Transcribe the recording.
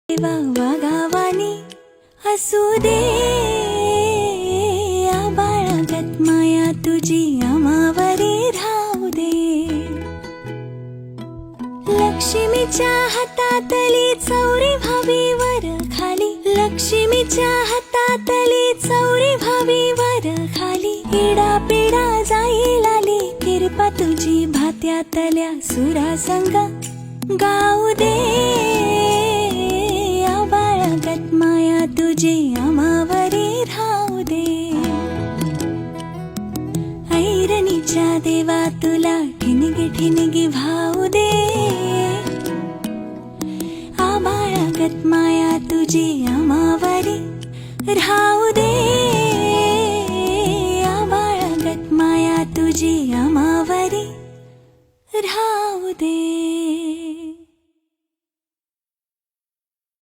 देवा वागावानी असू दे, आबाळागत माया तुझी आम्हावरी राहू दे. लक्ष्मीच्या हातातली चौरी व्हावी वर खाली, लक्ष्मीच्या हातातली चौरी व्हावी वर खाली. इडा पिडा जाईल आली, कृपा तुझी भात्यातल्या सुरा संग गाऊ दे. आबाळागत माया तुझी आम्हावरी राहू दे. ऐरणीच्या देवा तुला ठिणगी ठिणगी भाऊ दे. आबाळागत माया तुझी आम्हावरी राहू दे. आबाळागत माया तुझी आम्हावरी राहू दे.